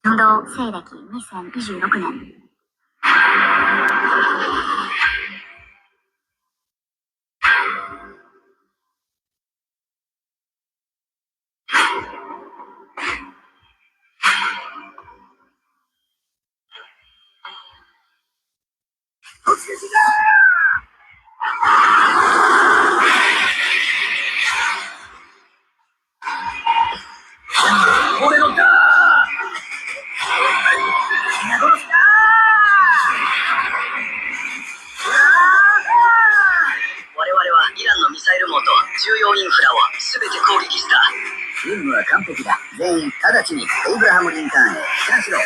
運動西暦2026年。俺のだ皆殺しだ我々はイランのミサイル網と重要インフラを全て攻撃した。任務は完璧だ。全員直ちにエイブラハム・リンカーンへ帰還しろ。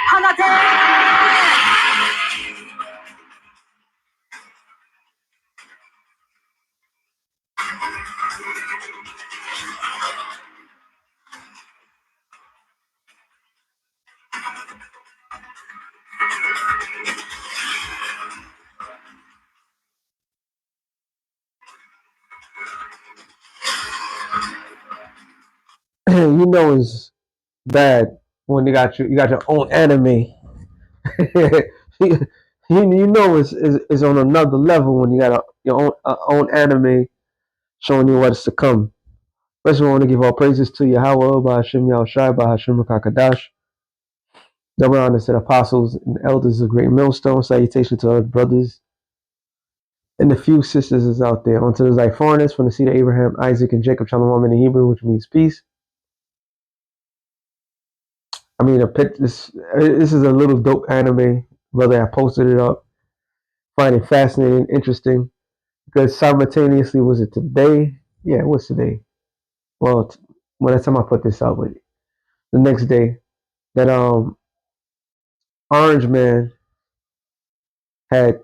放てYou know it's bad when you got your own anime. you know it's on another level when you got your own anime showing you what's to come. First, we want to give all praises to Yahweh, by Hashem Yahushai, by Hashem Kakadash. Double honor to the apostles and elders of Great Millstone. Salutation to our brothers and the few sisters is out there. Onto the Zyphornis from the seed of Abraham, Isaac, and Jacob. Shalom in the Hebrew, which means peace. I mean, this is a little dope anime. Brother, I posted it up. Find it fascinating, interesting. Because simultaneously, was it today? Yeah, it was today. Well, by the time I put this out, but the next day, that Orange Man had,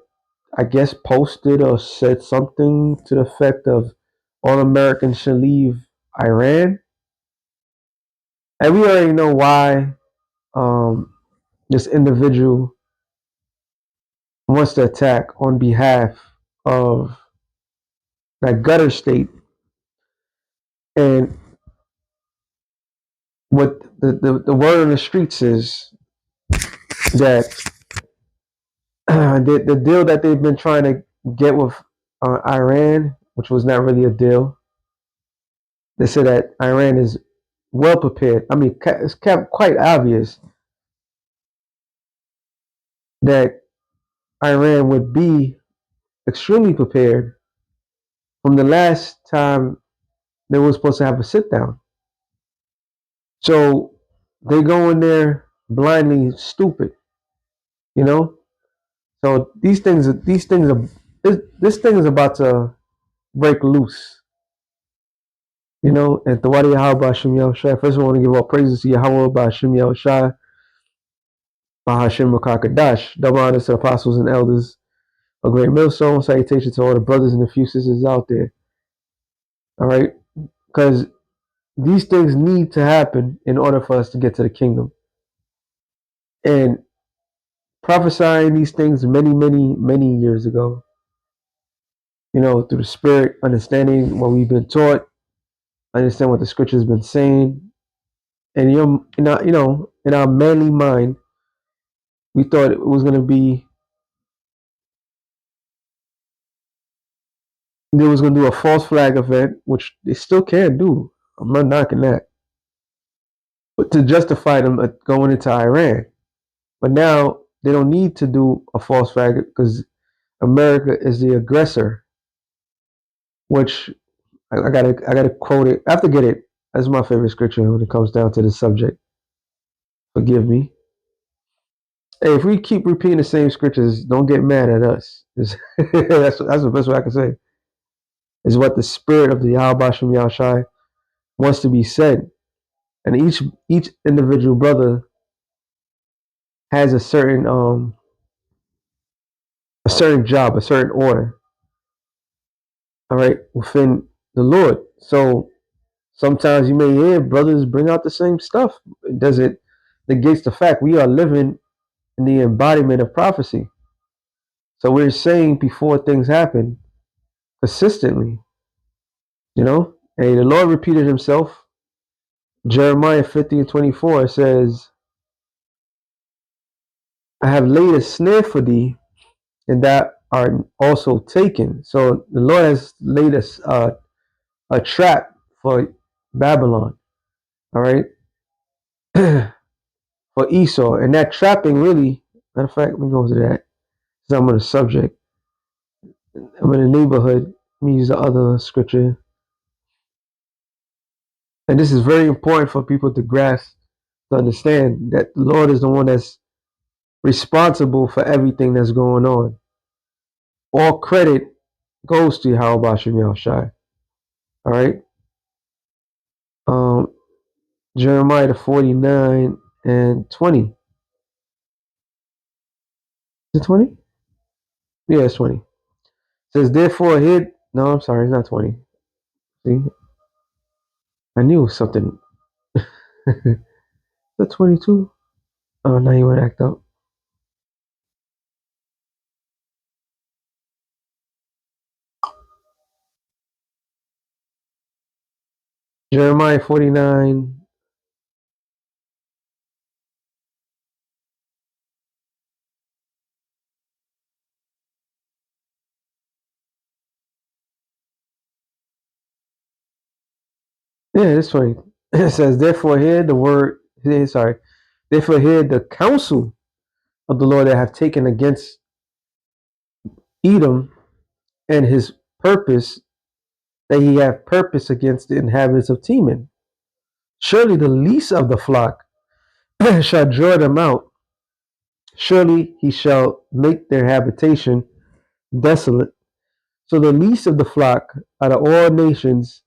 I guess, posted or said something to the effect of all Americans should leave Iran. And we already know why this individual wants to attack on behalf of that gutter state. And what the word on the streets is that the deal that they've been trying to get with Iran, which was not really a deal, they said that Iran is well prepared. I mean, it's quite obvious that Iran would be extremely prepared from the last time they were supposed to have a sit down. So they go in there blindly stupid, you know. So this thing is about to break loose, you know. And Tawadi Yahweh Hashem Yahushai. First, I want to give all praises to Yahweh Hashem Yahushai, Hashem Makakadash. Double honor to the apostles and elders, a great millstone. Salutation to all the brothers and the few sisters out there. All right, because these things need to happen in order for us to get to the kingdom. And prophesying these things many years ago, through the Spirit, understanding what we've been taught, understand what the Scripture's been saying, and in our manly mind, we thought it was going to be, they was going to do a false flag event, which they still can do. I'm not knocking that, but to justify them going into Iran. But now they don't need to do a false flag because America is the aggressor, which I gotta quote it. I have to get it. That's my favorite scripture when it comes down to this subject. Forgive me. Hey, if we keep repeating the same scriptures, don't get mad at us. That's the best way I can say. Is what the spirit of the Yahweh Shem Yahushai wants to be said, and each individual brother has a certain job, a certain order. All right, within the Lord. So sometimes you may hear brothers bring out the same stuff. Does it negates the fact we are living in the embodiment of prophecy? So we're saying before things happen consistently, And the Lord repeated himself. Jeremiah 50:24 says, I have laid a snare for thee, and that are also taken. So the Lord has laid a trap for Babylon, all right, for Esau. And that trapping really, matter of fact, let me go to that. So I'm on the subject. I'm in the neighborhood. Let me use the other scripture. And this is very important for people to grasp, to understand that the Lord is the one that's responsible for everything that's going on. All credit goes to Yahweh Shem Yahushai. All right. Jeremiah 49:20. Is it 20? Yeah, it's 20. It says, therefore hid. No, I'm sorry, it's not 20. See? I knew something. The 22? Oh, now you want to act up. Jeremiah 49. Yeah, it's 20. It says, therefore hear the word. Sorry. Therefore hear the counsel of the Lord that have taken against Edom, and his purpose that he have purpose against the inhabitants of Teman. Surely the least of the flock shall draw them out. Surely he shall make their habitation desolate. So the least of the flock out of all nations,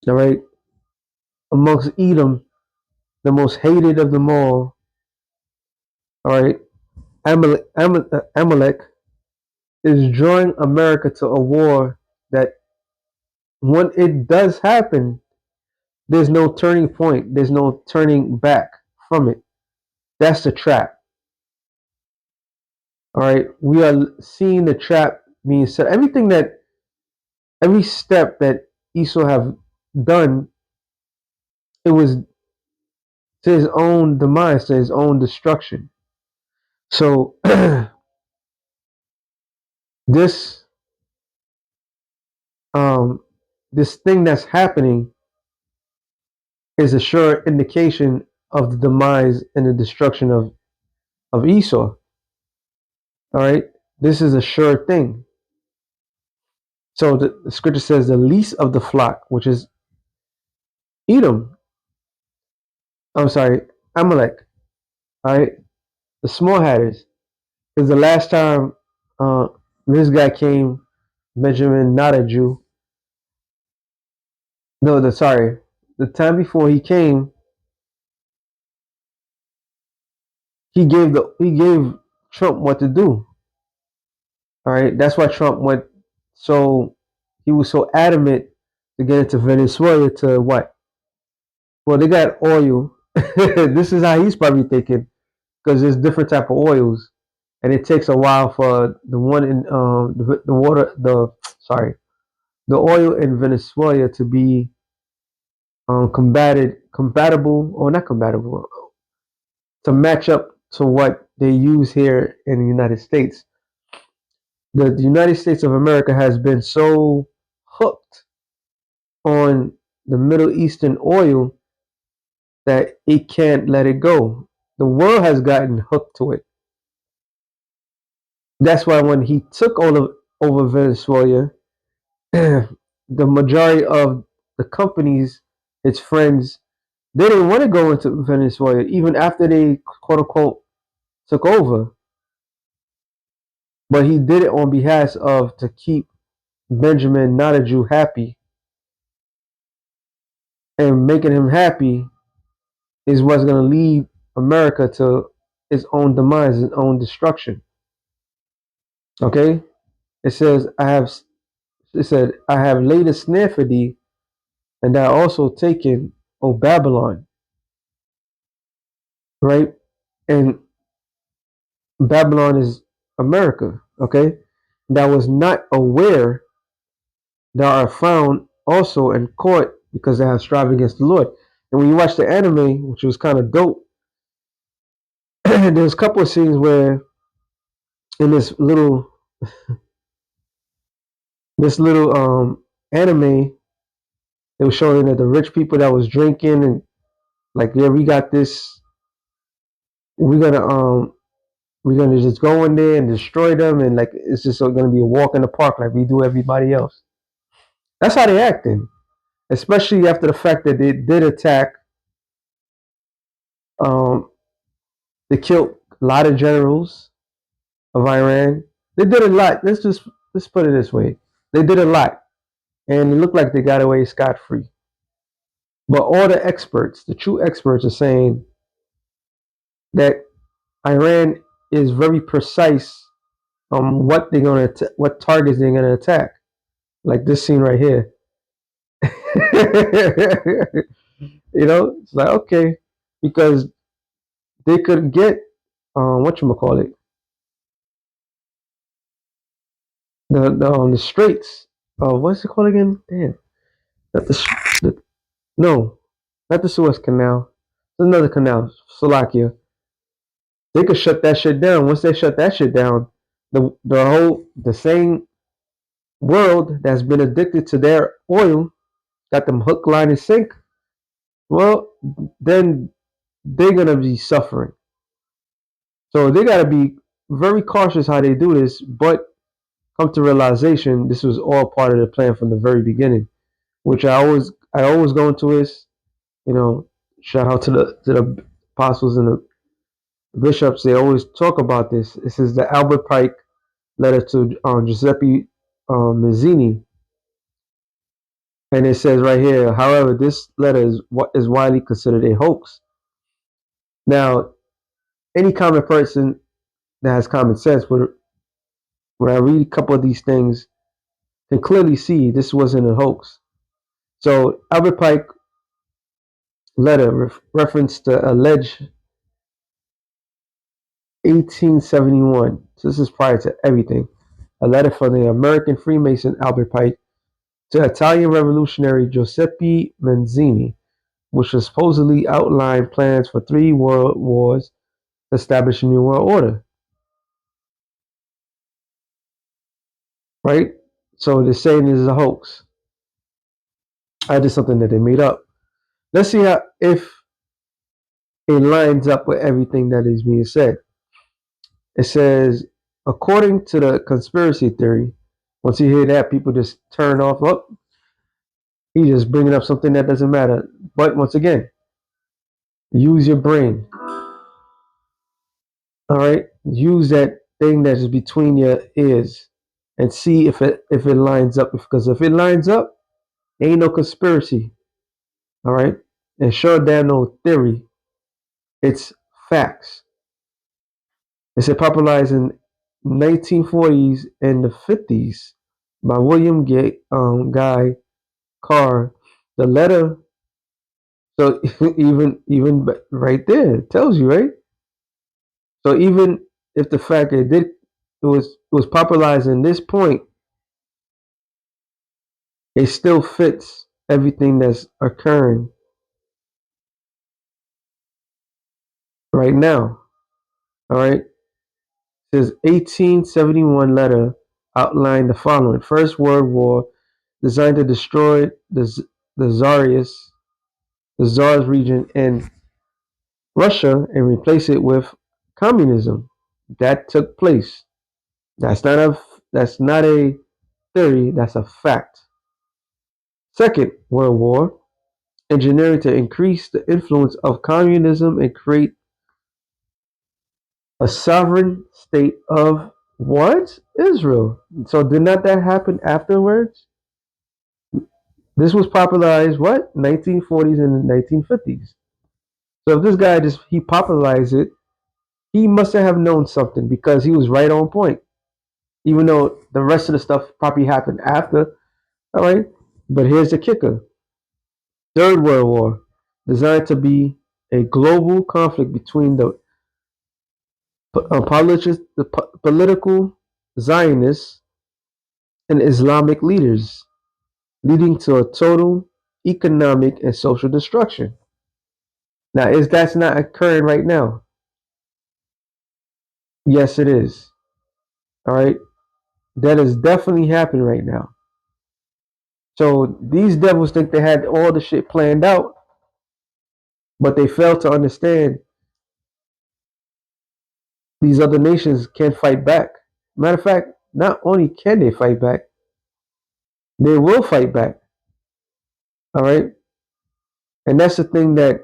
all right, amongst Edom, the most hated of them all right, Amalek is drawing America to a war that when it does happen, there's no turning point. There's no turning back from it. That's the trap. All right. We are seeing the trap being set. Every step that Esau have done, it was to his own demise, to his own destruction. So this this thing that's happening is a sure indication of the demise and the destruction of Esau. All right. This is a sure thing. So the scripture says the least of the flock, which is Edom. I'm sorry, Amalek. All right. The small hatters. Because the last time this guy came, Benjamin, not a Jew. No, the time before he came, he gave Trump what to do. All right, that's why Trump went he was so adamant to get into Venezuela to what? Well, they got oil. This is how he's probably thinking because there's different type of oils, and it takes a while for the one in the water the sorry the oil in Venezuela to be compatible or not compatible to match up to what they use here in the United States. The United States of America has been so hooked on the Middle Eastern oil that it can't let it go. The world has gotten hooked to it. That's why when he took over Venezuela, the majority of the companies, his friends, they didn't want to go into Venezuela even after they quote unquote took over. But he did it on behalf of to keep Benjamin Notaju happy, and making him happy is what's going to lead America to its own demise, its own destruction. Okay, it says I have. It said I have laid a snare for thee, and thou also taken, O Babylon. Right, and Babylon is America. Okay, that was not aware that are found also in court because they have strive against the Lord. And when you watch the anime, which was kind of dope, there's a couple of scenes where in this little anime, they were showing that the rich people that was drinking and like, yeah, we got this, we're gonna we're gonna just go in there and destroy them, and like it's just gonna be a walk in the park like we do everybody else. That's how they acting, especially after the fact that they did attack. Um, they killed a lot of generals of Iran. They did a lot. Let's put it this way: they did a lot, and it looked like they got away scot free. But all the experts, the true experts, are saying that Iran is very precise on what they're gonna, what targets they're gonna attack. Like this scene right here. It's like okay, because they could get what you call it, the straits. What's it called again? Damn, not the no, not the Suez Canal. There's another canal, Slovakia. They could shut that shit down. Once they shut that shit down, the same world that's been addicted to their oil, got them hook, line, and sink. Well, then they're gonna be suffering. So they gotta be very cautious how they do this, but come to realization this was all part of the plan from the very beginning. Which I always go into is, you know, shout out to the apostles and the bishops. They always talk about this. This is the Albert Pike letter to Giuseppe Mazzini, and it says right here. However, this letter is what is widely considered a hoax. Now, any common person that has common sense would, when I read a couple of these things, can clearly see this wasn't a hoax. So Albert Pike letter referenced the alleged 1871. So this is prior to everything. A letter from the American Freemason Albert Pike to Italian revolutionary Giuseppe Mazzini, which supposedly outlined plans for 3 world wars to establish a new world order. Right? So they're saying this is a hoax. I did something that they made up. Let's see how if it lines up with everything that is being said. It says, according to the conspiracy theory, once you hear that, people just turn off. Oh, he's just bringing up something that doesn't matter. But once again, use your brain. All right, use that thing that is between your ears and see if it lines up. Because if it lines up, ain't no conspiracy. All right, and sure damn no theory. It's facts. It's popularized in 1940s and the 50s by William Guy Carr. The letter So even right there, it tells you, right? So even if the fact that it was popularized in this point, it still fits everything that's occurring right now. All right. It says 1871 letter outlined the following: First World War, designed to destroy the Tsarist, the Tsar's region in Russia and replace it with communism. That took place. That's not a that's not a theory. That's a fact. Second World War, engineering to increase the influence of communism and create a sovereign state of what? Israel. So did not that happen afterwards? This was popularized what? 1940s and 1950s. So if this guy just he popularized it, he must have known something because he was right on point. Even though the rest of the stuff probably happened after. All right. But here's the kicker. Third World War, designed to be a global conflict between the political Zionists and Islamic leaders, leading to a total economic and social destruction. Now, is that's not occurring right now? Yes, it is. All right. That is definitely happening right now. So these devils think they had all the shit planned out, but they fail to understand these other nations can't fight back. Matter of fact, not only can they fight back, they will fight back. All right. And that's the thing that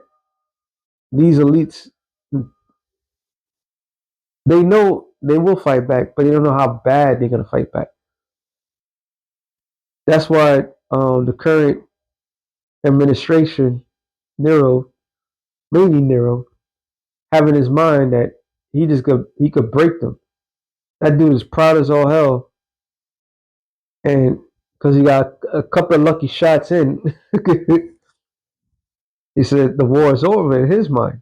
these elites, they know they will fight back, but they don't know how bad they're going to fight back. That's why the current administration, Nero, mainly Nero, having his mind that he could break them. That dude is proud as all hell, and because he got a couple of lucky shots in, he said the war is over in his mind,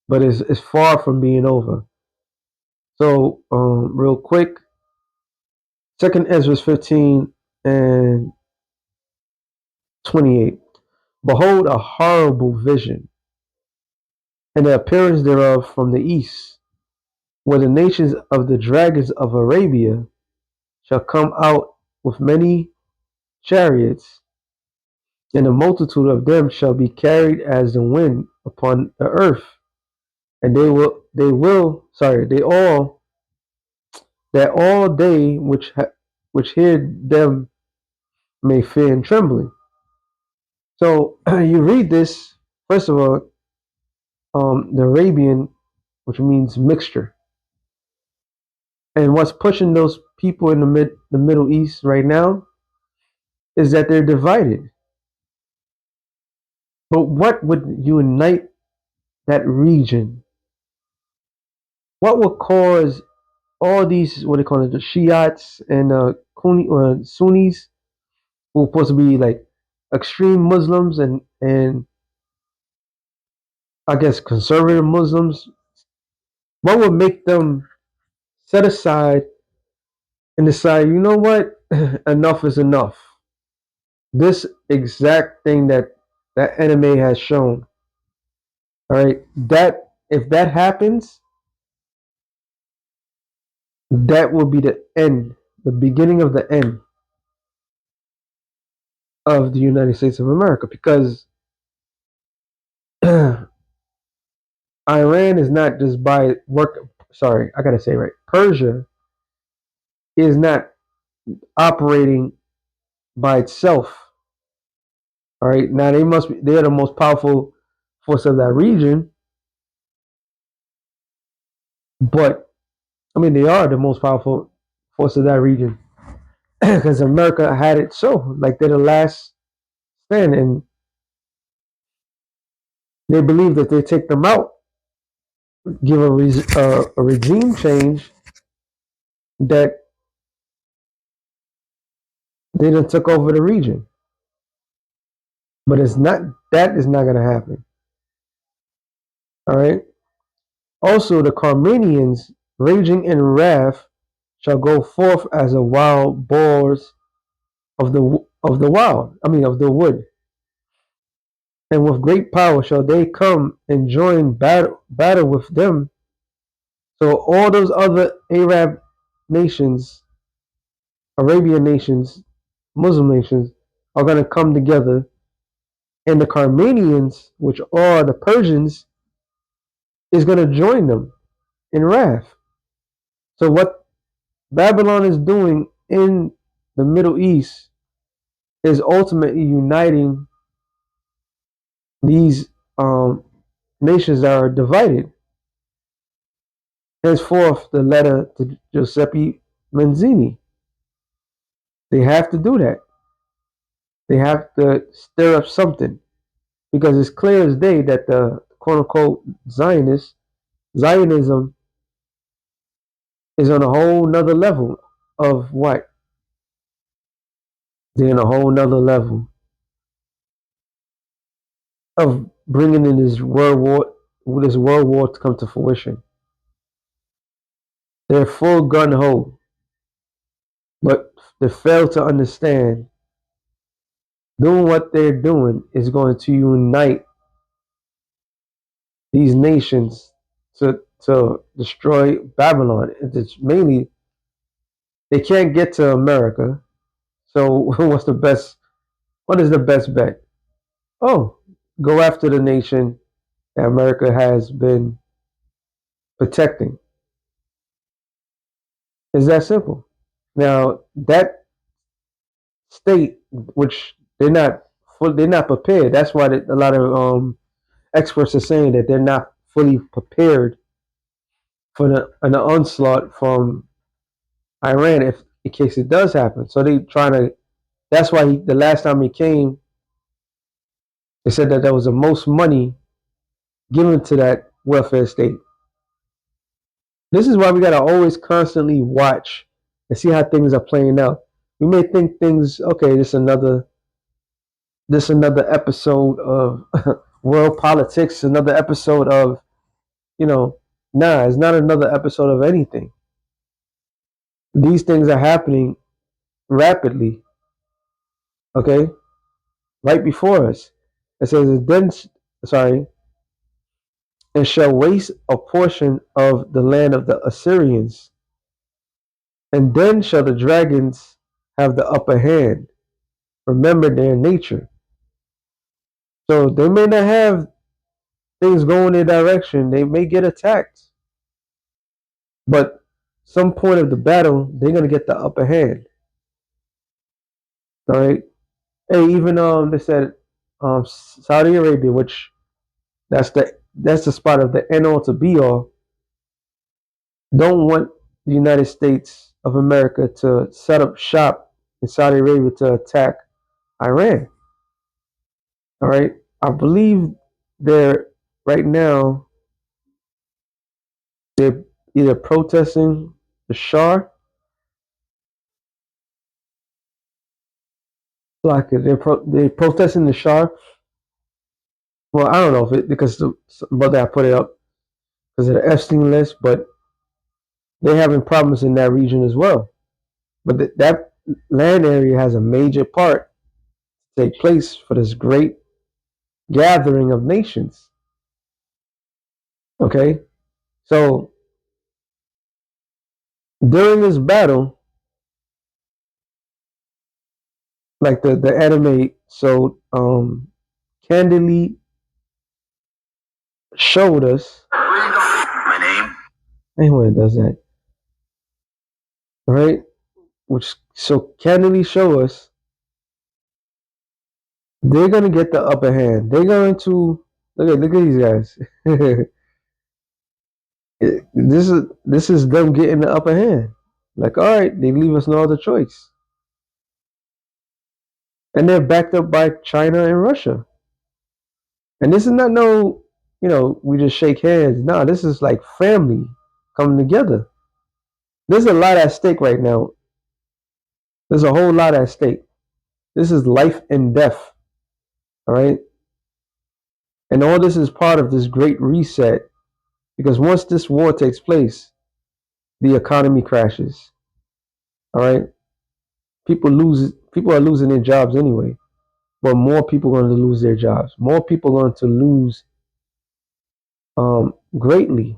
but it's far from being over. So, real quick, Second Ezra 15 and 28. Behold, a horrible vision, and the appearance thereof from the east, where the nations of the dragons of Arabia shall come out with many chariots, and a multitude of them shall be carried as the wind upon the earth, and they all that all they which hear them may fear and trembling. So you read this first of all, the Arabian, which means mixture, and what's pushing those people in the Middle East right now is that they're divided. But what would unite that region? What would cause all these what they call it, the Shiites and Sunnis, who are supposed to be like extreme Muslims and I guess conservative Muslims? What would make them set aside and decide, you know what, enough is enough? This exact thing that anime has shown. All right, that if that happens, that will be the end, the beginning of the end of the United States of America, because Iran is not just by work. Sorry, I gotta say right. Persia is not operating by itself. All right, now they're the most powerful force of that region, but I mean they are the most powerful force of that region because America had it so like they're the last stand, and they believe that they take them out, give a regime change, that they done took over the region. But it's not that is not gonna happen. All right. Also, the Carmanians, raging in wrath, shall go forth as a wild boars of the wild. I mean of the wood, and with great power shall they come and join battle with them. So all those other Arab nations, Arabian nations, Muslim nations are going to come together, and the Carmanians, which are the Persians, is going to join them in wrath. So what Babylon is doing in the Middle East is ultimately uniting these nations that are divided. Henceforth, the letter to Giuseppe Manzini. They have to do that. They have to stir up something because it's clear as day that the quote unquote Zionism is on a whole nother level of what? They're on a whole nother level of bringing in this world war to come to fruition. They're full gun ho, but they fail to understand doing what they're doing is going to unite these nations to destroy Babylon. It's mainly they can't get to America. So what is the best bet? Oh, go after the nation that America has been protecting. It's that simple. Now that state, which they're not prepared. That's why a lot of experts are saying that they're not fully prepared for an onslaught from Iran if in case it does happen. So they trying to. That's why the last time he came, they said that there was the most money given to that welfare state. This is why we gotta always constantly watch and see how things are playing out. We may think things okay. This another episode of world politics. Another episode of you know. Nah, it's not another episode of anything. These things are happening rapidly. Okay, right before us. It says then. Sorry, and shall waste a portion of the land of the Assyrians, and then shall the dragons have the upper hand. Remember their nature. So they may not have things going their direction. They may get attacked, but some point of the battle, they're gonna get the upper hand. All right. Hey, even they said Saudi Arabia, which that's the spot of the end all to be all, don't want the United States of America to set up shop in Saudi Arabia to attack Iran. All right. I believe they're right now they're either protesting the Shah, like they're protesting the Shah. Well, I don't know if it because the brother I put it up because of the Epstein list, but they're having problems in that region as well. But that land area has a major part to take place for this great gathering of nations. Okay, so during this battle, like the anime so candidly showed us. My name? Anyone does that, right? Which so candidly show us they're gonna get the upper hand. They're going to look at these guys. This is them getting the upper hand. Like, all right, they leave us no other choice. And they're backed up by China and Russia. And this is not no, we just shake hands. No, this is like family coming together. There's a lot at stake right now. There's a whole lot at stake. This is life and death. All right. And all this is part of this great reset, because once this war takes place, the economy crashes. All right. People are losing their jobs anyway, but more people are going to lose their jobs. More people are going to lose greatly.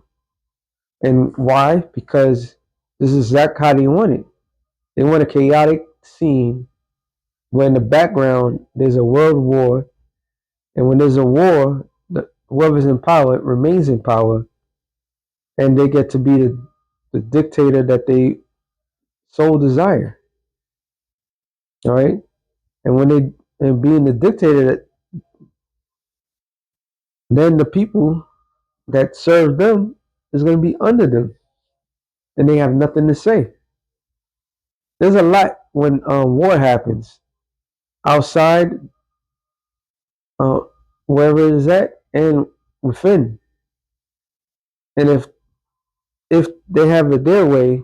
And why? Because this is exactly how they want it. They want a chaotic scene where in the background there's a world war, and when there's a war, whoever's in power remains in power, and they get to be the dictator that they so desire. All right, and when they and being the dictator, then the people that serve them is going to be under them, and they have nothing to say. There's a lot when war happens outside, uh, wherever it is at, and within. And if they have it their way,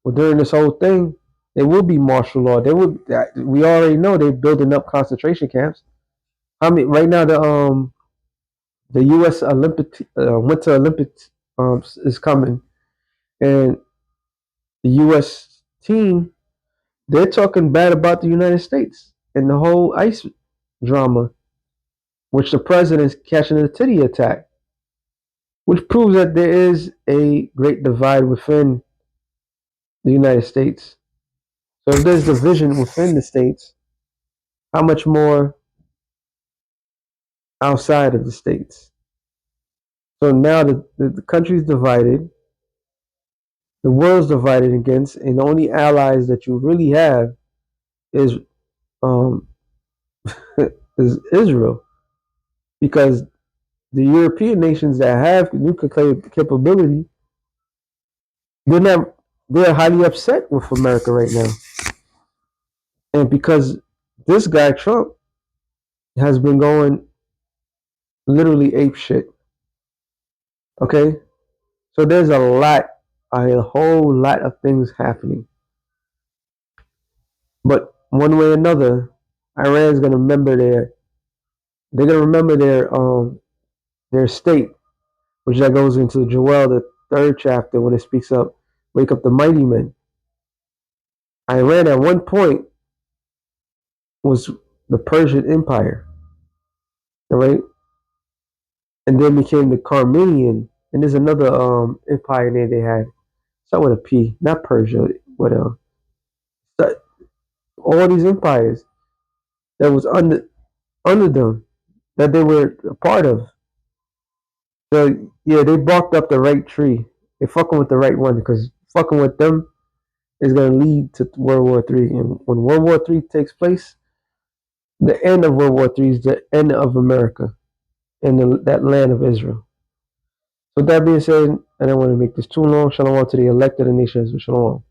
well, during this whole thing, it will be martial law. They would. We already know they're building up concentration camps. I mean, right now the U.S. Olympic Winter Olympics is coming, and the U.S. team, they're talking bad about the United States and the whole ICE drama, which the president's catching a titty attack, which proves that there is a great divide within the United States. So if there's division within the states, how much more outside of the states? So now the country's divided, the world's divided against, and the only allies that you really have is um, is Israel, because the European nations that have nuclear capability, they're not, they're highly upset with America right now, and because this guy Trump has been going literally ape shit. Okay, so there's a whole lot of things happening, but one way or another, Iran's gonna remember they're gonna remember their state, which that goes into Joel the third chapter when it speaks up, wake up the mighty men. Iran at one point was the Persian Empire, all right, and then became the Carmanian, and there's another empire there they had, start with a P, not Persia, but all these empires that was under them, that they were a part of. So yeah, they barked up the right tree. They're fucking with the right one, because fucking with them is going to lead to World War III. And when World War III takes place, the end of World War III is the end of America and that land of Israel. So with that being said, I don't want to make this too long. Shalom to the elect of the nations. Shalom.